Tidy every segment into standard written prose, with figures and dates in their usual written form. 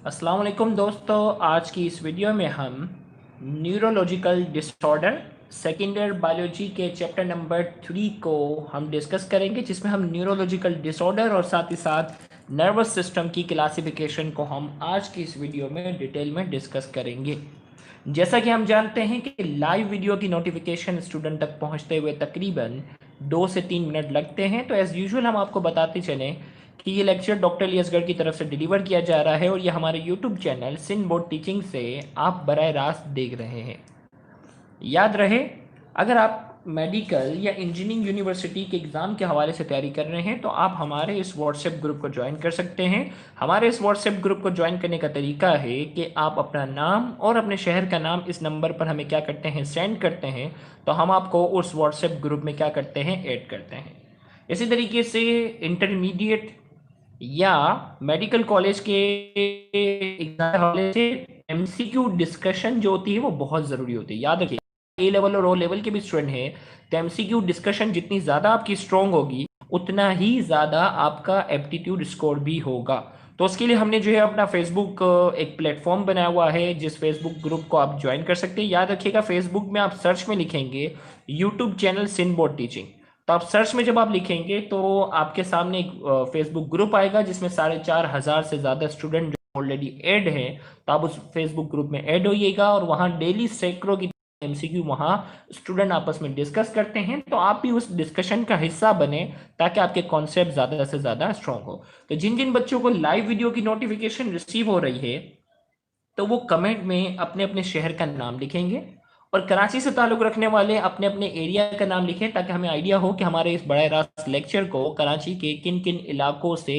अस्सलाम वालेकुम दोस्तों। आज की इस वीडियो में हम neurological disorder second year biology के चैप्टर नंबर 3 को हम डिस्कस करेंगे, जिसमें हम न्यूरोलॉजिकल डिसऑर्डर और साथ ही साथ नर्वस सिस्टम की क्लासिफिकेशन को हम आज की इस वीडियो में डिटेल में डिस्कस करेंगे। जैसा कि हम जानते हैं कि लाइव वीडियो की नोटिफिकेशन स्टूडेंट तक पहुंचते हुए तकरीबन 2 से 3 मिनट लगते हैं, तो एज़ यूजुअल हम आपको बताते चलें कि ये लेक्चर डॉक्टर इलियासगढ़ की तरफ से डिलीवर किया जा रहा है और ये हमारे YouTube channel Sindh board teaching से आप बराह रास्त देख रहे हैं। याद रहे, अगर आप मेडिकल या इंजीनियरिंग यूनिवर्सिटी के एग्ज़ाम के हवाले से तैयारी कर रहे हैं तो आप हमारे इस व्हाट्सएप ग्रुप को ज्वाइन कर सकते हैं। हमारे इस व्हाट्सएप ग्रुप को ज्वाइन करने का तरीका है कि आप अपना नाम और अपने शहर का नाम इस नंबर पर हमें क्या करते हैं, सेंड करते हैं, तो हम आपको उस व्हाट्सएप ग्रुप में क्या करते हैं, ऐड करते हैं। इसी तरीके से इंटरमीडिएट या मेडिकल कॉलेज के एग्जाम हवाले से एमसीक्यू डिस्कशन जो होती है वो बहुत ज़रूरी होती है। याद रखिए, ए लेवल और ओ लेवल के भी स्टूडेंट हैं, तो एमसीक्यू डिस्कशन जितनी ज़्यादा आपकी स्ट्रॉन्ग होगी उतना ही ज़्यादा आपका एप्टीट्यूड स्कोर भी होगा। तो उसके लिए हमने जो है अपना फेसबुक एक प्लेटफॉर्म बनाया हुआ है, जिस फेसबुक ग्रुप को आप ज्वाइन कर सकते हैं। याद रखिएगा, फेसबुक में आप सर्च में लिखेंगे YouTube channel Sindh board teaching, तो आप सर्च में जब आप लिखेंगे तो आपके सामने एक फेसबुक ग्रुप आएगा जिसमें 4,500 से ज़्यादा स्टूडेंट जो ऑलरेडी ऐड हैं। तो आप उस फेसबुक ग्रुप में ऐड होइएगा और वहाँ डेली सैकड़ों की एमसीक्यू वहाँ स्टूडेंट आपस में डिस्कस करते हैं, तो आप भी उस डिस्कशन का हिस्सा बने ताकि आपके कॉन्सेप्ट ज़्यादा से ज़्यादा स्ट्रॉन्ग हो। तो जिन जिन बच्चों को लाइव वीडियो की नोटिफिकेशन रिसीव हो रही है तो वो कमेंट में अपने अपने शहर का नाम लिखेंगे और कराची से ताल्लुक रखने वाले अपने अपने एरिया का नाम लिखें, ताकि हमें आइडिया हो कि हमारे इस बराह रास्त लेक्चर को कराची के किन किन इलाकों से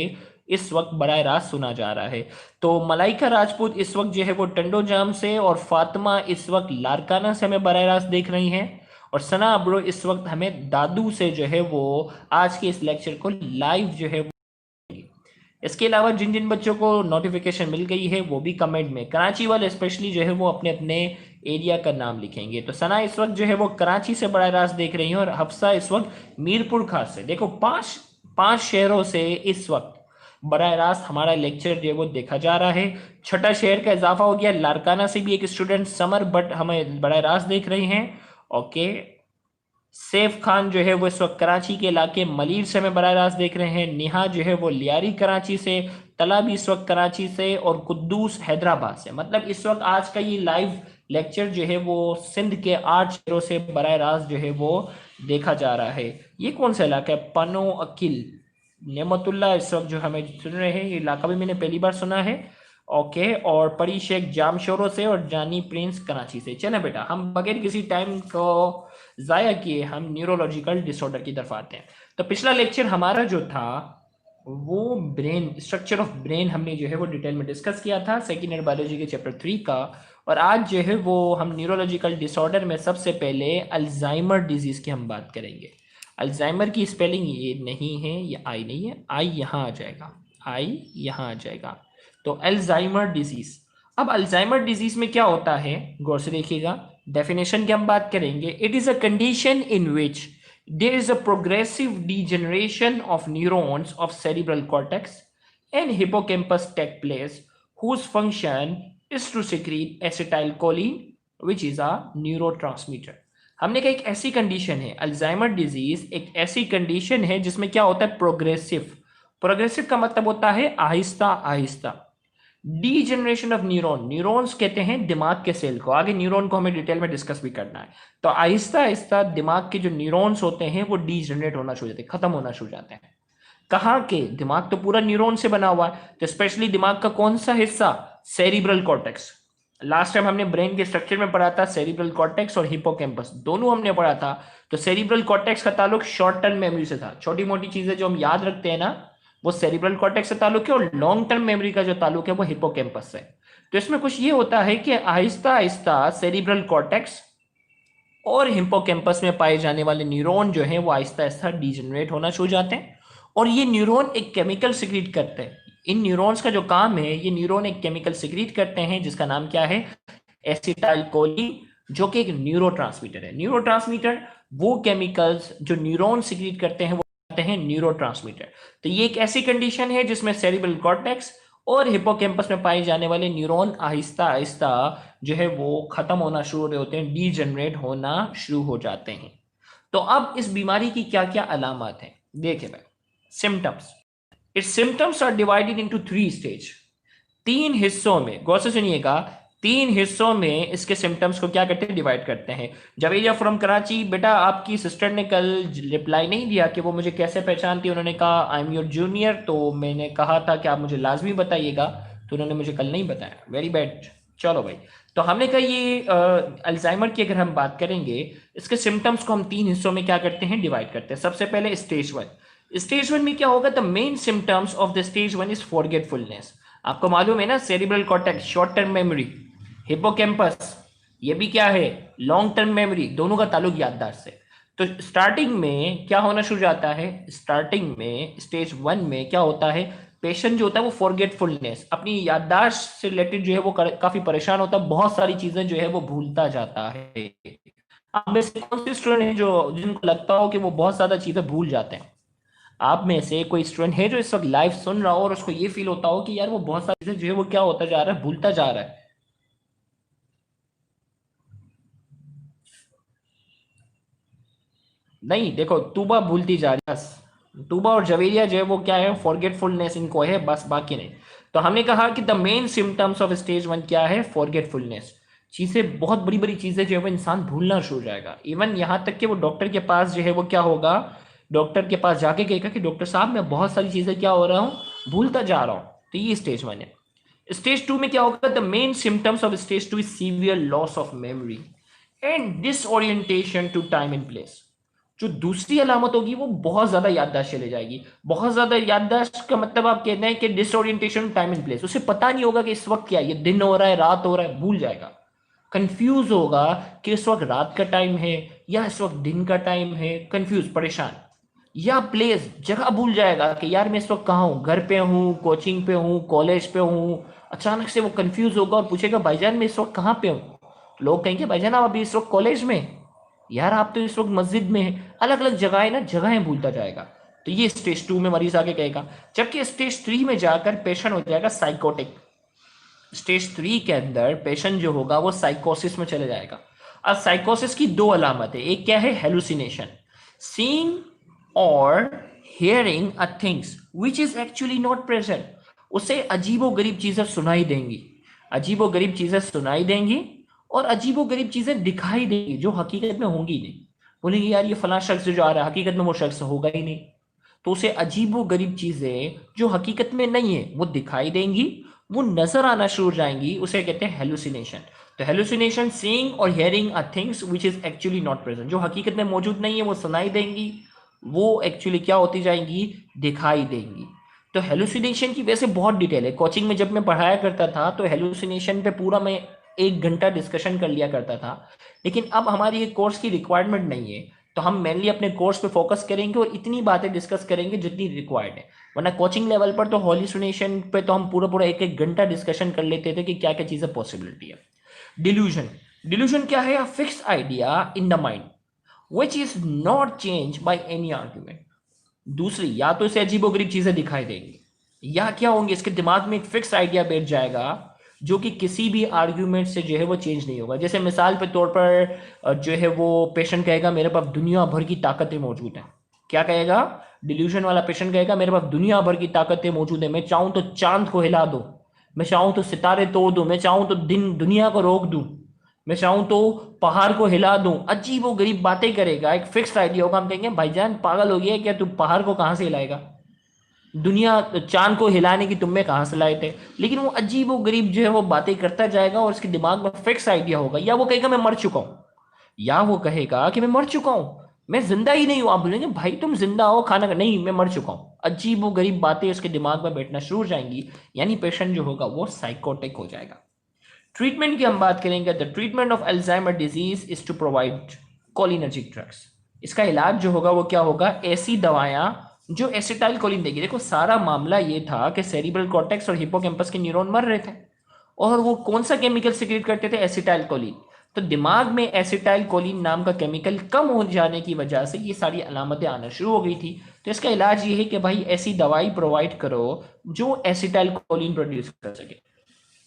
इस वक्त बराह रास्त सुना जा रहा है। तो मलाइका राजपूत इस वक्त जो है वो टंडो जाम से, और फातिमा इस वक्त लारकाना से हमें बराह रास्त देख रही हैं, और सना अब्रो इस वक्त हमें दादू से जो है वो आज के इस लेक्चर को लाइव जो है। इसके अलावा जिन जिन बच्चों को नोटिफिकेशन मिल गई है वो भी कमेंट में, कराची वाले स्पेशली जो है वो अपने अपने एरिया का नाम लिखेंगे। तो सना इस वक्त जो है वो कराची से बराह रास्त देख रही है और हफ्सा इस वक्त मीरपुर खास से। देखो, पांच पांच शहरों से इस वक्त बराह रास्त हमारा लेक्चर जो है वो देखा जा रहा है। छठा शहर का इजाफा हो गया, लारकाना से भी एक स्टूडेंट समर बट हमें बराह रास्त देख रही हैं। ओके, सैफ खान जो है वो इस वक्त कराची के इलाके मलीर से हमें बराह रास्त देख रहे हैं। नेहा जो है वो लियारी कराची से, तला भी इस वक्त कराची से, और कुद्दूस हैदराबाद से। मतलब इस वक्त आज का ये लाइव लेक्चर जो है वो सिंध के 8 शहरों से बराह रास्त जो है वो देखा जा रहा है। ये कौन सा इलाका है? पनो अकील नेमतुल्ला इस वक्त जो हमें सुन रहे हैं, ये इलाका भी मैंने पहली बार सुना है। ओके, और परी शेख जामशोरों से, और जानी प्रिंस कराची से। चले बेटा, हम बगैर किसी टाइम को जाया किए हम न्यूरोलॉजिकल डिसऑर्डर की तरफ आते हैं। तो पिछला लेक्चर हमारा जो था वो ब्रेन, स्ट्रक्चर ऑफ ब्रेन हमने जो है वो डिटेल में डिस्कस किया था सेकेंड ईयर बायोलॉजी के चैप्टर 3 का। और आज जो है वो हम न्यूरोलॉजिकल डिसऑर्डर में सबसे पहले अल्जाइमर डिजीज की हम बात करेंगे। अल्जाइमर की स्पेलिंग ये नहीं है, ये आई नहीं है, आई यहाँ आ जाएगा, आई यहाँ आ जाएगा। तो अल्जाइमर डिजीज। अब अल्जाइमर डिजीज में क्या होता है, गौर से देखिएगा, डेफिनेशन की हम बात करेंगे। It is a condition in which there is a progressive degeneration of neurons of cerebral cortex and hippocampus take place, whose function is to secrete acetylcholine which is a neurotransmitter। हमने कहा एक ऐसी condition है, Alzheimer disease एक ऐसी condition है जिसमें क्या होता है, प्रोग्रेसिव। प्रोग्रेसिव का मतलब होता है Aahista Aahista. Degeneration of neuron, neurons कहते हैं दिमाग के सेल को, आगे न्यूरॉन को हमें डिटेल में डिस्कस भी करना है। तो आहिस्ता आहिस्ता दिमाग के जो न्यूरॉन्स होते हैं वो डीजनरेट होना शुरू हो जाते हैं, खत्म होना शुरू हो जाते हैं। कहाँ के? दिमाग तो पूरा न्यूरॉन से बना हुआ है, तो स्पेशली दिमाग का कौन सा हिस्सा? Cerebral cortex. लास्ट टाइम हमने ब्रेन के स्ट्रक्चर में पढ़ा था सेरिब्रल कॉर्टेक्स और हिपोकैम्पस, दोनों हमने पढ़ा था। तो सेरिब्रल कॉर्टेक्स का ताल्लुक शॉर्ट टर्म मेमोरी से था, छोटी मोटी चीजें जो हम याद रखते हैं ना वो सेरिब्रल कॉर्टेक्स से ताल्लुक है, और लॉन्ग टर्म मेमोरी का जो ताल्लुक है वो हिपोकैम्पस से। तो इसमें कुछ ये होता है कि आहिस्ता आहिस्ता सेरिब्रल कॉर्टेक्स और हिपोकैम्पस में पाए जाने वाले न्यूरॉन जो हैं वो आहिस्ता आहिस्ता डीजनरेट होना शुरू हो जाते हैं, और ये न्यूरॉन एक केमिकल सिक्रीट करते हैं। इन न्यूरॉन्स का जो काम है, ये न्यूरॉन एक केमिकल सिक्रीट करते हैं जिसका नाम क्या है, एसिटाइलकोलिन, जो कि एक न्यूरोट्रांसमीटर है। न्यूरोट्रांसमीटर वो केमिकल्स जो न्यूरॉन सिक्रीट करते हैं वो हैं न्यूरोट्रांसमीटर। तो ये एक ऐसी कंडीशन है जिसमें सेरिब्रल कॉर्टेक्स और हिपोकैम्पस में पाए जाने वाले न्यूरॉन आहिस्ता आहिस्ता जो है वो खत्म होना शुरू हो रहे होते हैं, डीजनरेट होना शुरू हो जाते हैं। तो अब इस बीमारी की क्या क्या अलामत हैं देखें भाई। Symptoms, its symptoms are divided into 3 stage. 3 हिस्सों में, गौर से सुनिएगा, 3 हिस्सों में इसके सिम्टम्स को क्या करते हैं, डिवाइड करते हैं। जवेरिया फ्रॉम कराची, बेटा आपकी सिस्टर ने कल रिप्लाई नहीं दिया कि वो मुझे कैसे पहचानती है। उन्होंने कहा आई एम योर जूनियर, तो मैंने कहा था कि आप मुझे लाजमी बताइएगा, तो उन्होंने मुझे कल नहीं बताया। Very bad. चलो भाई, तो हमने कहा ये अल्जाइमर की अगर हम बात करेंगे, इसके सिम्टम्स को हम 3 हिस्सों में क्या करते हैं, डिवाइड करते हैं। सबसे पहले स्टेज 1। स्टेज 1 में क्या होगा, the main symptoms of the stage 1 is forgetfulness. आपको मालूम है ना, cerebral cortex short term memory, hippocampus ये भी क्या है, लॉन्ग टर्म मेमोरी, दोनों का ताल्लुक याददाश्त से। तो स्टार्टिंग में क्या होना शुरू जाता है, स्टार्टिंग में स्टेज 1 में क्या होता है, पेशेंट जो होता है वो फॉरगेटफुलनेस, अपनी याददाश्त से रिलेटेड जो है वो काफी परेशान होता है, बहुत सारी चीजें जो है वो भूलता जाता है। आप में से कौन से स्टूडेंट हैं जो जिनको लगता हो कि वो बहुत ज्यादा चीजें भूल जाते हैं? आप में से कोई स्टूडेंट है जो इस वक्त लाइव सुन रहा हो और उसको ये फील होता हो कि यार वो बहुत सारी चीजें जो है वो क्या होता जा रहा है, भूलता जा रहा है? नहीं, देखो तूबा भूलती जा रही है बस। तूबा और जवेरिया जो है वो क्या है, फॉरगेटफुलनेस इनको है बस, बाकी नहीं। तो हमने कहा कि the main symptoms of stage 1 क्या है, फॉरगेटफुलनेस। चीजें, बहुत बड़ी बड़ी चीजें जो है वो इंसान भूलना शुरू हो जाएगा। इवन यहां तक कि वो डॉक्टर के पास जो है वो क्या होगा, डॉक्टर के पास जाके कहेगा कि डॉक्टर साहब मैं बहुत सारी चीजें क्या हो रहा हूँ, भूलता जा रहा हूँ। तो ये स्टेज 1 है। स्टेज 2 में क्या होगा, the main symptoms of stage 2 is severe loss of memory and disorientation to time and place. जो दूसरी अलामत होगी वो बहुत ज्यादा याददाश्त चले जाएगी। बहुत ज्यादा याददाश्त का मतलब आप कहते हैं कि डिसओरिएंटेशन टाइम एंड प्लेस, उसे पता नहीं होगा कि इस वक्त क्या है, ये दिन हो रहा है, रात हो रहा है, भूल जाएगा। कंफ्यूज होगा कि इस वक्त रात का टाइम है या इस वक्त दिन का टाइम है, कंफ्यूज, परेशान। या प्लेस, जगह भूल जाएगा कि यार मैं इस वक्त कहाँ हूँ, घर पे हूँ, कोचिंग पे हूँ, कॉलेज पे हूँ। अचानक से वो कंफ्यूज होगा और पूछेगा भाईजान मैं इस वक्त कहाँ पे हूँ। लोग कहेंगे भाईजान आप अभी इस वक्त कॉलेज में हैं। यार आप तो इस वक्त मस्जिद में हैं। अलग अलग जगह ना, जगहें भूलता जाएगा। तो ये स्टेज 2 में मरीज आगे कहेगा। जबकि स्टेज 3 में जाकर पेशेंट हो जाएगा साइकोटिक। स्टेज 3 के अंदर पेशेंट जो होगा वो साइकोसिस में चले जाएगा। अब साइकोसिस की 2 अलामत है, एक क्या है, हेलुसिनेशन, सीइंग और hearing a things which is actually not present. उसे अजीबो गरीब चीजें सुनाई देंगी, अजीबो गरीब चीजें सुनाई देंगी और अजीबो गरीब चीजें दिखाई देंगी जो हकीकत में होंगी नहीं। बोलेंगे यार ये फलां शख्स जो आ रहा है, हकीकत में वो शख्स होगा ही नहीं। तो उसे अजीबो गरीब चीजें जो हकीकत में नहीं है वो दिखाई देंगी, वो नजर आना शुरू हो जाएंगी, उसे कहते हैं हेलुसिनेशन। तो हेलुसिनेशन, सीइंग और hearing a things which is actually not present, जो हकीकत में मौजूद नहीं है वो सुनाई देंगी, वो एक्चुअली क्या होती जाएंगी, दिखाई देंगी। तो हेलुसिनेशन की वैसे बहुत डिटेल है, कोचिंग में जब मैं पढ़ाया करता था तो हेलुसिनेशन पे पूरा मैं 1 घंटा डिस्कशन कर लिया करता था। लेकिन अब हमारी ये कोर्स की रिक्वायरमेंट नहीं है, तो हम मेनली अपने कोर्स पे फोकस करेंगे और इतनी बातें डिस्कस करेंगे जितनी रिक्वायर्ड है। वरना कोचिंग लेवल पर तो हेलुसिनेशन पे तो हम पूरा पूरा 1-1 घंटा डिस्कशन कर लेते थे कि क्या क्या चीज़ें पॉसिबिलिटी है। डिल्यूजन, डिल्यूजन क्या है, a fix idea in the mind which is not changed by any argument। दूसरी, या तो इसे अजीबोगरीब चीजें दिखाई देंगी या क्या होंगे, इसके दिमाग में एक फिक्स आइडिया बैठ जाएगा जो कि किसी भी आर्ग्यूमेंट से जो है वो चेंज नहीं होगा। जैसे मिसाल के तौर पर जो है वो पेशेंट कहेगा मेरे पास दुनिया भर की ताकतें मौजूद हैं। क्या कहेगा, डिल्यूजन वाला पेशेंट कहेगा मेरे पास दुनिया भर की ताकतें मौजूद है, मैं चाहूं तो चांद को हिला दूं, मैं चाहूं तो सितारे तोड़ दूं, मैं चाहूं तो दिन दुनिया को रोक दूं, मैं चाहूं तो पहाड़ को हिला दूं। अजीब वो गरीब बातें करेगा, एक फिक्स्ड आइडिया होगा। हम कहेंगे भाईजान पागल हो गया क्या, तू पहाड़ को कहां से हिलाएगा, दुनिया चांद को हिलाने की तुम्हें कहां से लाए थे। लेकिन वो अजीब वो गरीब जो है वो बातें करता जाएगा और उसके दिमाग में फिक्स आइडिया होगा। या वो कहेगा मैं मर चुका हूं, या वो कहेगा कि मैं मर चुका हूं, मैं जिंदा ही नहीं हूं। आप बोलेंगे भाई तुम जिंदा हो, खाना नहीं, मैं मर चुका हूं। अजीब वो गरीब बातें उसके दिमाग में बैठना शुरू हो जाएंगी, यानी पेशेंट जो होगा वो साइकोटिक हो जाएगा। ट्रीटमेंट की हम बात करेंगे, the treatment of Alzheimer disease is to provide cholinergic drugs. इसका इलाज जो होगा वो क्या होगा, ऐसी दवाएं जो एसिटाइल कोलिन देगी। देखो सारा मामला ये था कि सेरिब्रल कॉर्टेक्स और हिपोकैम्पस के न्यूरॉन मर रहे थे और वो कौन सा केमिकल सिक्रेट करते थे, एसिटाइल कोलिन। तो दिमाग में एसिटाइल कोलिन नाम का केमिकल कम हो जाने की वजह से ये सारी अलामतें आना शुरू हो गई थी। तो इसका इलाज ये है कि भाई ऐसी दवाई प्रोवाइड करो जो एसिटाइल कोलिन प्रोड्यूस कर सके।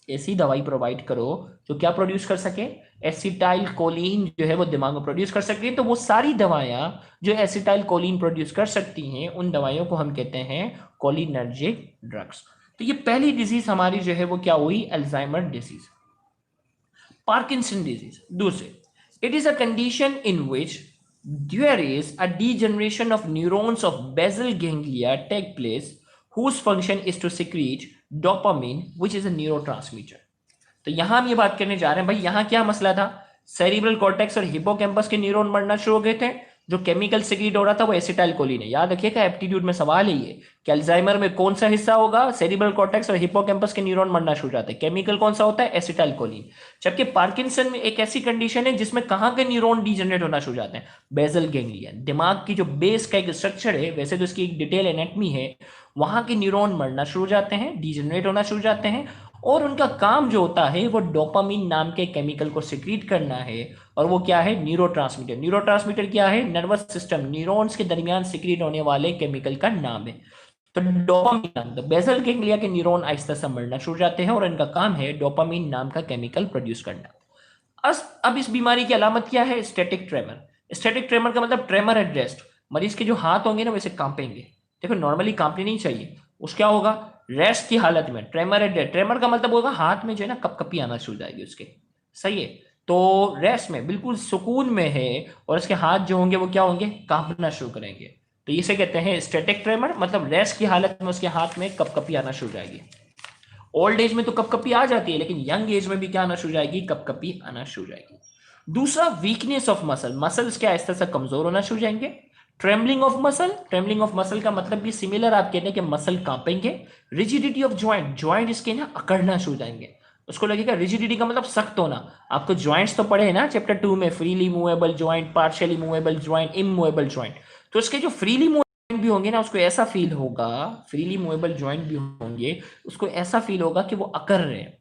ऐसी दवाई प्रोवाइड करो जो क्या प्रोड्यूस कर सके, एसिटाइल कोलिन जो है वो दिमाग में प्रोड्यूस कर सकती है। तो वो सारी दवाइयां जो एसिटाइल कोलिन प्रोड्यूस कर सकती हैं उन दवाइयों को हम कहते हैं कोलिनर्जिक ड्रग्स। तो ये पहली डिजीज हमारी जो है वो क्या हुई, अल्जाइमर डिजीज। पार्किंसन डिजीज दूसरे, it is a condition in which there is a degeneration of neurons of basal ganglia take place whose function is to secrete dopamine which is a neurotransmitter। तो यहां हम ये बात करने जा रहे हैं भाई, यहां क्या मसला था, सेरिब्रल कॉर्टेक्स और हिपोकैम्पस के न्यूरॉन मरना शुरू हो गए थे, जो केमिकल सिक्रीट हो रहा था वो एसिटाइल कोलिन है। याद रखिएगा एप्टीट्यूड में सवाल है ये कि अल्जाइमर में कौन सा हिस्सा होगा, सेरिब्रल कॉर्टेक्स और हिपोकैम्पस के न्यूरॉन मरना शुरू हो जाते हैं, केमिकल कौन सा होता है, एसिटाइल कोलिन। जबकि पार्किंसन में एक ऐसी कंडीशन है जिसमें कहां के न्यूरॉन डीजनरेट होना शुरू हो जाते हैं, बेसल गैंग्लिया। दिमाग की जो बेस का एक स्ट्रक्चर है, वैसे तो इसकी एक डिटेल एनाटमी है, वहां के न्यूरॉन मरना शुरू हो जाते हैं, डीजनरेट होना शुरू हो जाते हैं, और उनका काम जो होता है वो डोपामिन नाम के केमिकल को सिक्रीट करना है। और वो क्या है, न्यूरोट्रांसमीटर। न्यूरोट्रांसमीटर क्या है, नर्वस सिस्टम न्यूरॉन्स के दरमियान सिक्रीट होने वाले केमिकल का नाम है। तो डोपामिन नाम, तो बेसल गैंग्लिया के न्यूरॉन आहिस्ता से मरना शुरू जाते हैं और इनका काम है डोपामिन नाम का केमिकल प्रोड्यूस करना। अब इस बीमारी की अलामत क्या है, स्टैटिक ट्रेमर। स्टैटिक ट्रेमर का मतलब ट्रेमर एट रेस्ट, मरीज के जो हाथ होंगे ना वैसे कांपेंगे। देखो नॉर्मली कांपने नहीं चाहिए, उस क्या होगा, रेस्ट की हालत में ट्रेमर एट रेस्ट। ट्रेमर का मतलब होगा हाथ में जो है ना कपकपी आना शुरू हो जाएगी उसके, सही है। तो रेस्ट में बिल्कुल सुकून में है और उसके हाथ जो होंगे वो क्या होंगे, कांपना शुरू करेंगे। तो इसे कहते हैं स्टैटिक ट्रेमर, मतलब रेस्ट की हालत में उसके हाथ में कपकपी आना शुरू हो जाएगी। ओल्ड एज में तो कपकपी आ जाती है, लेकिन यंग एज में भी क्या आना शुरू हो जाएगी, कपकपी आना शुरू हो जाएगी। दूसरा, वीकनेस ऑफ मसल, मसल्स क्या आहिस्ता से कमजोर होना शुरू हो जाएंगे। Trembling of muscle, trembling of muscle का मतलब भी सिमिलर, आप कहते हैं कि मसल कांपेंगे। रिजिडिटी ऑफ ज्वाइंट, ज्वाइंट इसके ना अकड़ना शुरू हो जाएंगे। उसको लगेगा, रिजिडिटी का मतलब सख्त होना। आपको ज्वाइंट्स तो पढ़े हैं ना चैप्टर 2 में, freely movable joint, partially movable joint, immovable joint. तो उसके जो फ्रीली मूवेबल भी होंगे ना, उसको ऐसा फील होगा, फ्रीली मूवेबल ज्वाइंट भी होंगे, उसको ऐसा फील होगा कि वो अकड़ रहे हैं।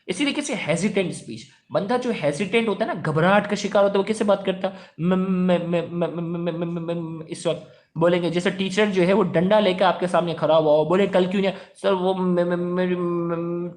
इसी तरीके से हेजिटेंट स्पीच, बंदा जो हेजिटेंट होता है ना, घबराहट का शिकार होता है, वो कैसे बात करता इस वक्त बोलेंगे जैसे टीचर जो है वो डंडा लेकर आपके सामने खड़ा हुआ हो, बोले कल क्यों नहीं सर, वो मेरी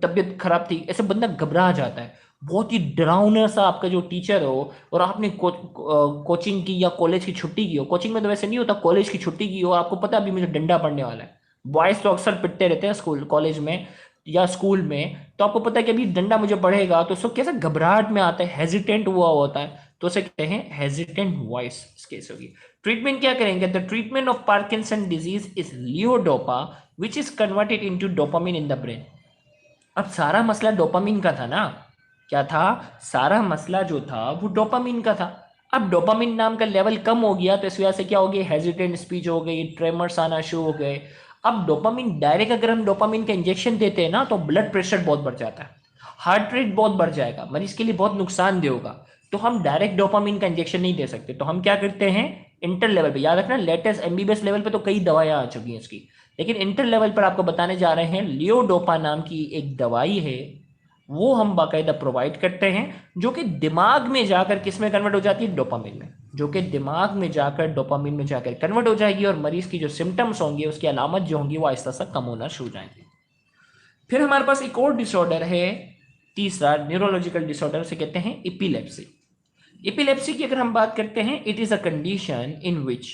तबीयत खराब थी, ऐसे बंदा घबरा जाता है। बहुत ही डरावना सा आपका जो टीचर हो और आपने कोचिंग की या कॉलेज की छुट्टी की हो, कोचिंग में तो वैसे नहीं होता, कॉलेज की छुट्टी की हो, आपको पता अभी मुझे डंडा पड़ने वाला है। बॉयज तो अक्सर पिटते रहते हैं स्कूल कॉलेज में या स्कूल में, तो आपको पता है कि अभी डंडा मुझे पड़ेगा, तो उसको कैसे घबराहट में आता है, हेजिटेंट हुआ होता है, तो उसे कहते हैं हेजिटेंट वॉइस केस होगी। ट्रीटमेंट क्या करेंगे, the treatment of Parkinson disease is लियोडोपा which is converted into dopamine in the brain. अब सारा मसला डोपामिन का था ना, क्या था, सारा मसला जो था वो डोपामिन का था। अब डोपामिन नाम का लेवल कम हो गया तो इस वजह से क्या हो गया, हेजिटेंट स्पीच हो गई, ट्रेमर्स आना शुरू हो गए। अब डोपामिन डायरेक्ट अगर हम डोपामिन का इंजेक्शन देते हैं ना तो ब्लड प्रेशर बहुत बढ़ जाता है, हार्ट रेट बहुत बढ़ जाएगा, मरीज के लिए बहुत नुकसानदेह होगा। तो हम डायरेक्ट डोपामिन का इंजेक्शन नहीं दे सकते, तो हम क्या करते हैं, इंटर लेवल पे, याद रखना लेटेस्ट एमबीबीएस लेवल पे तो कई दवाइयां आ चुकी हैं इसकी, लेकिन इंटर लेवल पर आपको बताने जा रहे हैं, लियोडोपा नाम की एक दवाई है, वो हम बाकायदा प्रोवाइड करते हैं, जो कि दिमाग में जाकर किस में कन्वर्ट हो जाती है, डोपामिन में, जो कि दिमाग में जाकर डोपामिन में जाकर कन्वर्ट हो जाएगी और मरीज की जो सिम्टम्स होंगे, उसकी अलामत जो होंगी वो आहिस्ता सा कम होना शुरू हो जाएंगे। फिर हमारे पास एक और डिसऑर्डर है, तीसरा न्यूरोलॉजिकल डिसऑर्डर, से कहते हैं इपिलेप्सी। इपिलेप्सी की अगर हम बात करते हैं, it is a condition in which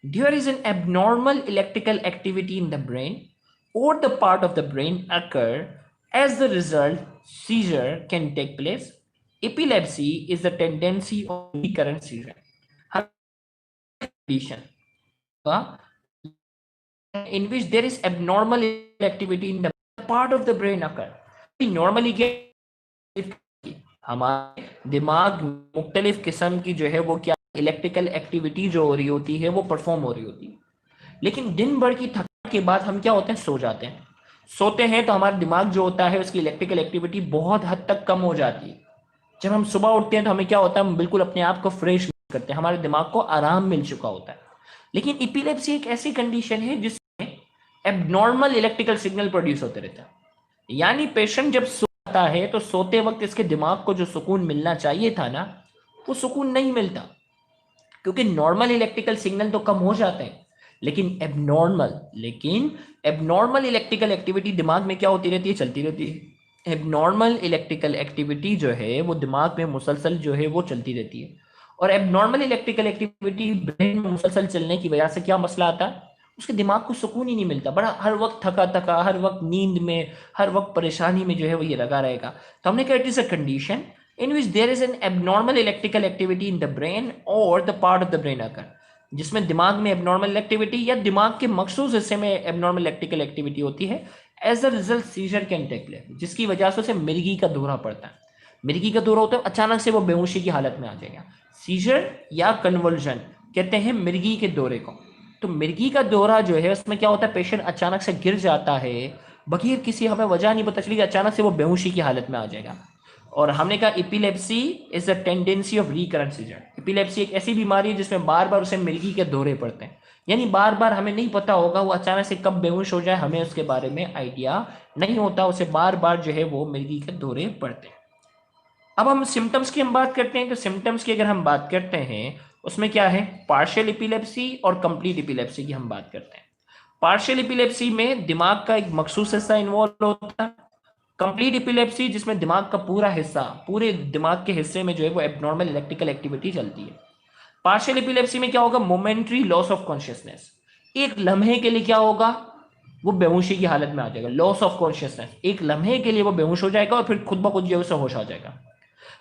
there is an abnormal electrical activity in the brain or the part of the brain occur. As the result, seizure can take place. Epilepsy is the tendency of recurrent seizure. Condition in which there is abnormal activity in the part of the brain occur. Normally हमारे दिमाग मुख्तलिफ किस्म की जो है वो क्या electrical activity जो हो रही होती है वो परफॉर्म हो रही होती है, लेकिन दिन भर की थकान के बाद हम क्या होते हैं, सो जाते हैं। सोते हैं तो हमारा दिमाग जो होता है उसकी इलेक्ट्रिकल एक्टिविटी बहुत हद तक कम हो जाती है। जब हम सुबह उठते हैं तो हमें क्या होता है, हम बिल्कुल अपने आप को फ्रेश करते हैं, हमारे दिमाग को आराम मिल चुका होता है। लेकिन इपिलेप्सी एक ऐसी कंडीशन है जिसमें एबनॉर्मल इलेक्ट्रिकल सिग्नल प्रोड्यूस होते रहते हैं, यानी पेशेंट जब सोता जाता है तो सोते वक्त इसके दिमाग को जो सुकून मिलना चाहिए था ना, वो सुकून नहीं मिलता, क्योंकि नॉर्मल इलेक्ट्रिकल सिग्नल तो कम हो जाते हैं, लेकिन एबनॉर्मल इलेक्ट्रिकल एक्टिविटी दिमाग में क्या होती रहती है, चलती रहती है। एबनॉर्मल इलेक्ट्रिकल एक्टिविटी जो है वो दिमाग में मुसलसल जो है वो चलती रहती है, और एबनॉर्मल इलेक्ट्रिकल एक्टिविटी ब्रेन में मुसलसल चलने की वजह से क्या मसला आता है, उसके दिमाग को सुकून ही नहीं मिलता, बड़ा हर वक्त थका थका, हर वक्त नींद में, हर वक्त परेशानी में जो है वो ये लगा रहेगा। तो हमने कहा it is a condition in which there is an abnormal electrical activity in the brain or the part of the brain occur, जिसमें दिमाग में एबनॉर्मल एक्टिविटी या दिमाग के मखसूस हिस्से में एबनॉर्मल इलेक्ट्रिकल एक्टिविटी होती है। As a result seizure can take place, जिसकी वजह से उसे मिर्गी का दौरा पड़ता है। मिर्गी का दौरा होता है, अचानक से वो बेहोशी की हालत में आ जाएगा। सीजर या कन्वर्जन कहते हैं मिर्गी के दौरे को। तो मिर्गी का दौरा जो है उसमें क्या होता है, पेशेंट अचानक से गिर जाता है, बगैर किसी हमें वजह नहीं पता चली, अचानक से वो बेहोशी की हालत में आ जाएगा। और हमने कहा epilepsy is a tendency of recurrent seizure. Epilepsy एक ऐसी बीमारी है जिसमें बार बार उसे मिर्गी के दौरे पड़ते हैं, यानी बार बार हमें नहीं पता होगा वो अचानक से कब बेहोश हो जाए, हमें उसके बारे में आइडिया नहीं होता, उसे बार बार जो है वो मिर्गी के दौरे पड़ते हैं। अब हम सिम्टम्स की हम बात करते हैं, तो सिम्टम्स की अगर हम बात करते हैं उसमें क्या है, पार्शियल एपिलेप्सी और कंप्लीट एपिलेप्सी की हम बात करते हैं। पार्शियल एपिलेप्सी में दिमाग का एक मखसूस हिस्सा इन्वॉल्व होता है। कंप्लीट एपिलेप्सी जिसमें दिमाग का पूरा हिस्सा, पूरे दिमाग के हिस्से में जो है वो एबनॉर्मल इलेक्ट्रिकल एक्टिविटी चलती है। पार्शियल एपिलेप्सी में क्या होगा, मोमेंट्री लॉस ऑफ कॉन्शियसनेस, एक लम्हे के लिए क्या होगा, वो बेहोशी की हालत में आ जाएगा। लॉस ऑफ कॉन्शियसनेस, एक लम्हे के लिए वो बेहोश हो जाएगा और फिर खुद ब खुद जो है होश आ जाएगा।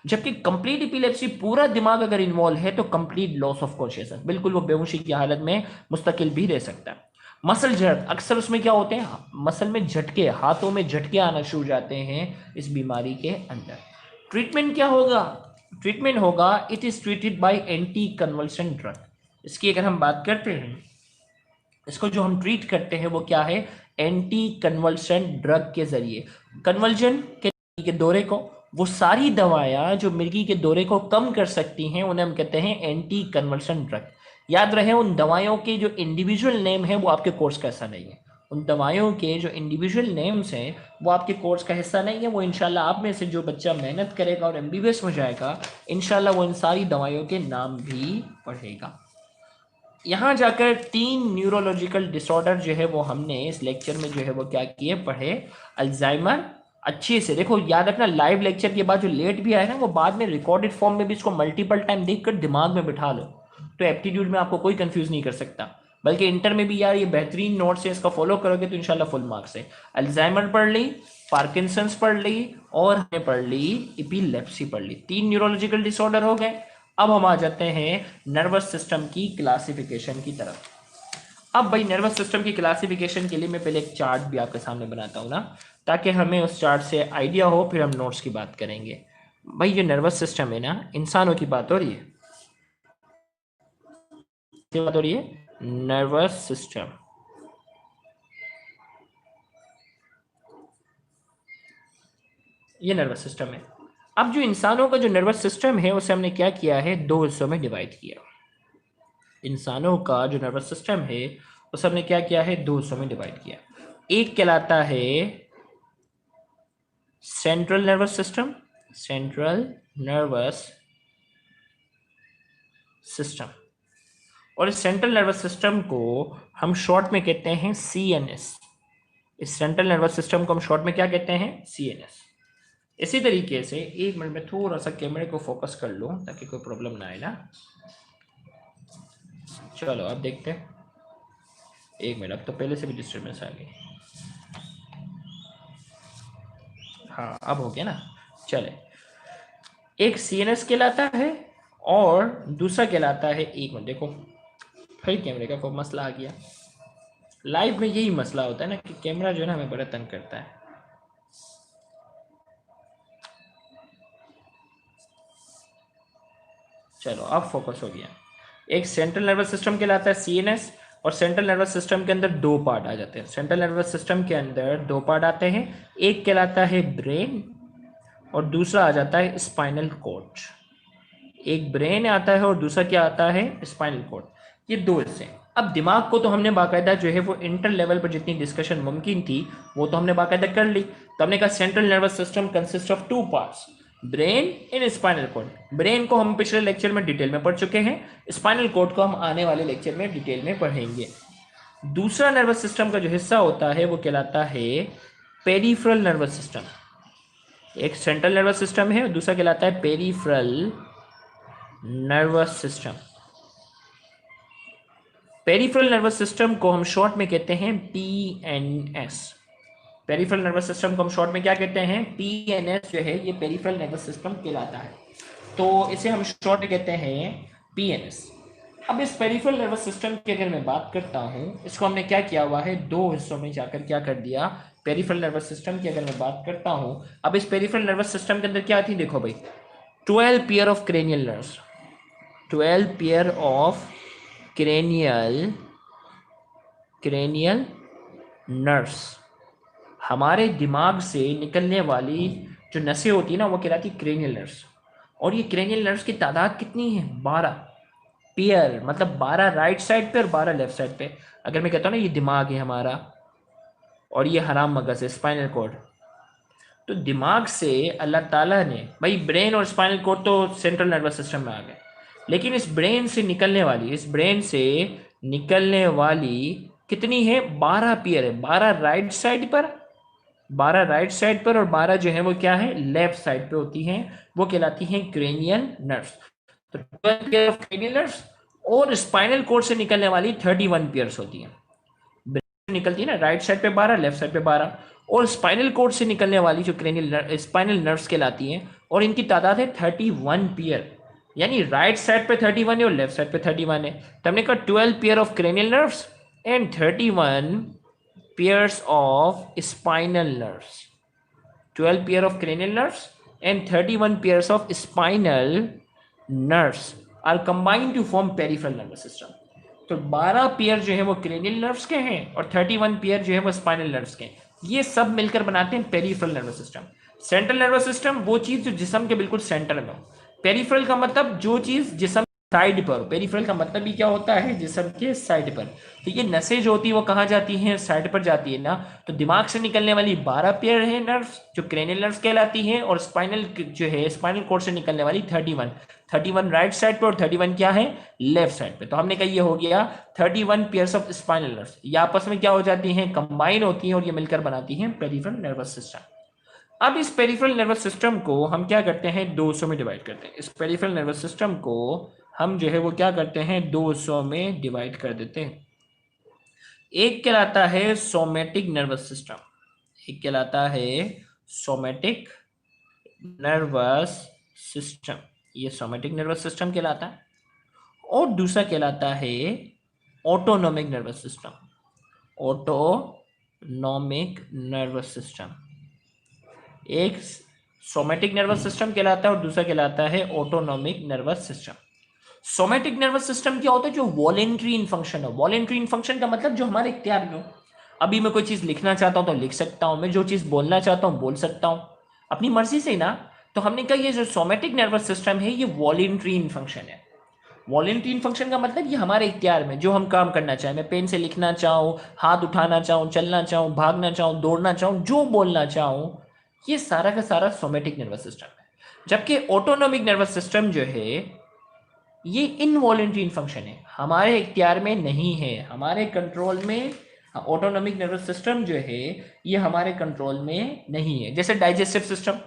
जबकि कंप्लीट एपिलेप्सी पूरा दिमाग अगर इन्वॉल्व है तो कंप्लीट लॉस ऑफ कॉन्शियसनेस, बिल्कुल वो बेहोशी की हालत में मुस्तकिल भी रह सकता है। मसल जर्क, अक्सर उसमें क्या होते हैं, मसल में झटके, हाथों में झटके आना शुरू हो जाते हैं इस बीमारी के अंदर। ट्रीटमेंट क्या होगा, ट्रीटमेंट होगा it is treated by anti convulsion drug. इसकी अगर हम बात करते हैं, इसको जो हम ट्रीट करते हैं वो क्या है, एंटी कन्वल्सन ड्रग के जरिए। कन्वल्जन के दौरे को, वो सारी दवाएं जो मिर्गी के दौरे को कम कर सकती हैं उन्हें हम कहते हैं एंटी कन्वल्सन ड्रग। याद रहे उन दवाइयों के जो इंडिविजुअल नेम है वो आपके कोर्स का हिस्सा नहीं है। उन दवाइयों के जो इंडिविजुअल नेम्स हैं वो आपके कोर्स का हिस्सा नहीं है। वो इंशाल्लाह आप में से जो बच्चा मेहनत करेगा और एमबीबीएस में जाएगा, इंशाल्लाह वो इन सारी दवाइयों के नाम भी पढ़ेगा। यहाँ जाकर 3 न्यूरोलॉजिकल डिसऑर्डर जो है वो हमने इस लेक्चर में जो है वो क्या किए, पढ़े। अल्जाइमर, अच्छे से देखो, याद रखना लाइव लेक्चर के बाद जो लेट भी आए ना वो बाद में रिकॉर्डेड फॉर्म में भी इसको मल्टीपल टाइम देखकर दिमाग में बिठा लो, तो एप्टीट्यूड में आपको कोई कंफ्यूज नहीं कर सकता। बल्कि इंटर में भी यार ये बेहतरीन नोट्स है, इसका फॉलो करोगे तो इंशाल्लाह फुल मार्क्स है। अल्जाइमर पढ़ ली, पार्किंसंस पढ़ ली और हमने पढ़ ली एपिलेप्सी पढ़ ली। 3 न्यूरोलॉजिकल डिसऑर्डर हो गए। अब हम आ जाते हैं नर्वस सिस्टम की क्लासिफिकेशन की तरफ। अब भाई नर्वस सिस्टम की क्लासिफिकेशन के लिए मैं पहले एक चार्ट भी आपके सामने बनाता हूँ ना, ताकि हमें उस चार्ट से आइडिया हो, फिर हम नोट्स की बात करेंगे। भाई जो नर्वस सिस्टम है ना, इंसानों की बात हो रही है, बात हो रही है नर्वस सिस्टम। ये नर्वस सिस्टम है। अब जो इंसानों का जो नर्वस सिस्टम है उसे हमने क्या किया है, 2 हिस्सों में डिवाइड किया। इंसानों का जो नर्वस सिस्टम है उसे हमने क्या किया है, 2 हिस्सों में डिवाइड किया। एक कहलाता है central nervous system, central nervous system, और इस सेंट्रल नर्वस सिस्टम को हम शॉर्ट में कहते हैं CNS। इस सेंट्रल नर्वस सिस्टम को हम शॉर्ट में क्या कहते हैं, CNS। इसी तरीके से एक मिनट में थोड़ा सा कैमरे को फोकस कर लूं ताकि कोई प्रॉब्लम ना आए ना। चलो अब देखते हैं, एक मिनट, अब तो पहले से भी डिस्टर्बेंस आ गई। हाँ अब हो गया ना। चले, एक CNS कहलाता है और दूसरा कहलाता है, एक मिनट देखो, फिर कैमरे का कोई मसला आ गया। लाइव में यही मसला होता है ना कि कैमरा जो है ना हमें बड़ा तंग करता है। चलो अब फोकस हो गया। एक सेंट्रल नर्वस सिस्टम कहलाता है CNS, और सेंट्रल नर्वस सिस्टम के अंदर 2 पार्ट आ जाते हैं। सेंट्रल नर्वस सिस्टम के अंदर 2 पार्ट आते हैं, एक कहलाता है ब्रेन और दूसरा आ जाता है स्पाइनल कॉर्ड। एक ब्रेन आता है और दूसरा क्या आता है, स्पाइनल कॉर्ड। ये 2 हिस्से हैं। अब दिमाग को तो हमने बाकायदा जो है वो इंटर लेवल पर जितनी डिस्कशन मुमकिन थी वो तो हमने बाकायदा कर ली। तो हमने कहा central nervous system consist of two parts, brain in spinal cord. Brain को हम पिछले लेक्चर में डिटेल में पढ़ चुके हैं, स्पाइनल कॉर्ड को हम आने वाले लेक्चर में डिटेल में पढ़ेंगे। दूसरा नर्वस सिस्टम का जो हिस्सा होता है वो कहलाता है पेरिफेरल नर्वस सिस्टम। एक सेंट्रल नर्वस सिस्टम है और दूसरा कहलाता है peripheral nervous system. Peripheral nervous system को हम शॉर्ट में कहते हैं पीएनएस। पेरिफेरल नर्वस सिस्टम को हम शॉर्ट में क्या कहते हैं, पीएनएस जो है ये पेरिफेरल नर्वस सिस्टम कहलाता है, तो इसे हम शॉर्ट में कहते हैं पीएनएस। अब इस पेरिफेरल नर्वस सिस्टम की अगर मैं बात करता हूँ, इसको हमने क्या किया हुआ है, दो हिस्सों में जाकर क्या कर दिया। पेरिफेरल नर्वस सिस्टम की अगर मैं बात करता हूँ, अब इस पेरिफेरल नर्वस सिस्टम के अंदर क्या थी, देखो भाई 12 pair of cranial nerves, 12 pair of cranial nerves. हमारे दिमाग से निकलने वाली जो नसें होती है ना वो कहलाती क्रेनियल नर्व्स, और ये क्रेनियल नर्व्स की तादाद कितनी है, 12 पेयर, मतलब 12 राइट साइड पे और 12 लेफ्ट साइड पे। अगर मैं कहता हूँ ना ये दिमाग है हमारा और ये हराम मगज है स्पाइनल कॉर्ड, तो दिमाग से अल्लाह ताला ने, भाई ब्रेन और स्पाइनल कॉर्ड तो सेंट्रल नर्वस सिस्टम में आ गए, लेकिन इस ब्रेन से निकलने वाली कितनी है, 12 पेयर है, 12 राइट साइड पर, 12 राइट साइड पर और 12 जो है वो क्या है, लेफ्ट साइड पे होती हैं, वो कहलाती हैं क्रेनियल नर्व्स। तो 12 पेयर ऑफ क्रेनियल नर्व्स, और स्पाइनल कॉर्ड से निकलने वाली 31 पेयर्स होती हैं। ब्रेन निकलती है ना राइट साइड पे 12, लेफ्ट साइड पे 12, और स्पाइनल कॉर्ड से निकलने वाली जो क्रेनियल स्पाइनल नर्व्स कहलाती हैं, और इनकी तादाद है 31 पेयर, यानी राइट साइड पे 31 है और लेफ्ट साइड पे 31 है। तो हमने कहा 12 pair of cranial nerves and 31 pairs of spinal nerves, 12 pair of cranial nerves and 31 pairs of spinal nerves are combined to form peripheral nervous system। तो 12 पेयर जो है वो क्रेनियल नर्व्स के हैं और 31 पेयर जो है वो स्पाइनल नर्व्स के हैं, ये सब मिलकर बनाते हैं peripheral nervous system. Central nervous system वो चीज जो जिस्म के बिल्कुल सेंटर में हो, पेरिफेरल का मतलब जो चीज जिस्म साइड पर, पेरिफेरल का मतलब भी क्या होता है, जिस्म के साइड पर। तो ये नसें जो होती है वो कहाँ जाती हैं, साइड पर जाती है ना। तो दिमाग से निकलने वाली 12 पेयर है नर्व्स जो क्रेनियल नर्व्स कहलाती हैं, और स्पाइनल जो है स्पाइनल कॉर्ड से निकलने वाली 31 राइट साइड पे और 31 क्या है, लेफ्ट साइड पे। तो हमने कहा ये हो गया 31 पेयर्स ऑफ स्पाइनल नर्व्स, ये आपस में क्या हो जाती हैं, कंबाइन होती हैं और ये मिलकर बनाती हैं पेरिफेरल नर्वस सिस्टम। अब इस पेरिफेरल नर्वस सिस्टम को हम क्या करते हैं, 2 हिस्सों में डिवाइड करते हैं। इस पेरिफेरल नर्वस सिस्टम को हम जो है वो क्या करते हैं, 2 हिस्सों में डिवाइड कर देते हैं। एक कहलाता है सोमैटिक नर्वस सिस्टम, एक कहलाता है सोमैटिक नर्वस सिस्टम, ये सोमैटिक नर्वस सिस्टम कहलाता है, और दूसरा कहलाता है autonomic nervous system, autonomic nervous system. एक सोमैटिक नर्वस सिस्टम कहलाता है और दूसरा कहलाता है autonomic nervous system. Somatic nervous system क्या होता है, जो वॉलेंट्री इन फंक्शन है। वॉलेंट्री इन फंक्शन का मतलब जो हमारे इख्तियार में हो। अभी मैं कोई चीज लिखना चाहता हूं तो लिख सकता हूं, मैं जो चीज बोलना चाहता हूं बोल सकता हूं अपनी मर्जी से ना। तो हमने कहा ये जो सोमैटिक नर्वस सिस्टम है ये वॉलेंट्री इन फंक्शन है। वॉलेंट्री इन फंक्शन का मतलब ये हमारे इख्तियार में जो हम काम करना चाहें, मैं पेन से लिखना चाहूँ, हाथ उठाना चाहूँ, चलना चाहूँ, भागना चाहूँ, दौड़ना चाहूँ, जो बोलना चाहूँ, ये सारा का सारा सोमैटिक नर्वस सिस्टम है। जबकि ऑटोनोमिक नर्वस सिस्टम जो है ये इनवॉलेंट्री इन फंक्शन है, हमारे इख्तियार में नहीं है, हमारे कंट्रोल में। ऑटोनोमिक नर्वस सिस्टम जो है ये हमारे कंट्रोल में नहीं है। जैसे डाइजेस्टिव सिस्टम,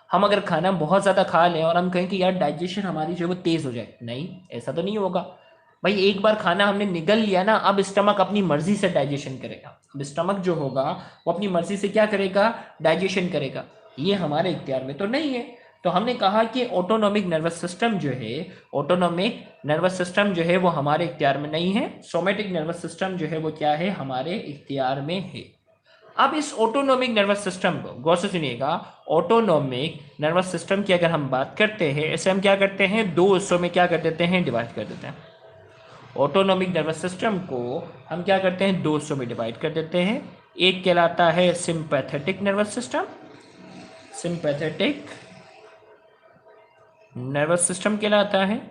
हम अगर खाना बहुत ज़्यादा खा लें और हम कहें कि यार डाइजेशन हमारी जो है वो तेज़ हो जाए, नहीं, ऐसा तो नहीं होगा भाई। एक बार खाना हमने निगल लिया ना, अब स्टमक अपनी मर्जी से डाइजेशन करेगा। अब स्टमक जो होगा वो अपनी मर्जी से क्या करेगा, डाइजेशन करेगा। ये हमारे इख्तियार में तो नहीं है। तो हमने कहा कि ऑटोनोमिक नर्वस सिस्टम जो है, ऑटोनोमिक नर्वस सिस्टम जो है वो हमारे इख्तियार में नहीं है। सोमैटिक नर्वस सिस्टम जो है वो क्या है, हमारे इख्तियार में है। अब इस ऑटोनोमिक नर्वस सिस्टम को गौर से सुनिएगा, ऑटोनोमिक नर्वस सिस्टम की अगर हम बात करते हैं, इसे हम क्या करते हैं, 2 हिस्सों में क्या कर देते हैं, डिवाइड कर देते हैं। ऑटोनोमिक नर्वस सिस्टम को हम क्या करते हैं, 2 हिस्सों में डिवाइड कर देते हैं। एक कहलाता है sympathetic nervous system, sympathetic nervous system कहलाता है,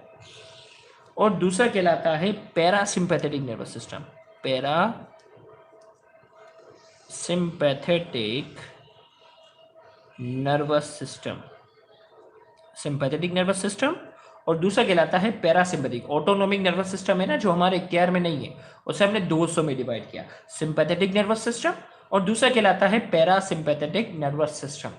और दूसरा कहलाता है parasympathetic nervous system. Parasympathetic nervous system, sympathetic nervous system, और दूसरा कहलाता है पैरासिम्पैथिक। ऑटोनोमिक नर्वस सिस्टम है ना, जो हमारे इख्तियार में नहीं है, उसे हमने 200 में डिवाइड किया, सिंपैथेटिक नर्वस सिस्टम, और दूसरा कहलाता है पैरासिम्पैथेटिक नर्वस सिस्टम।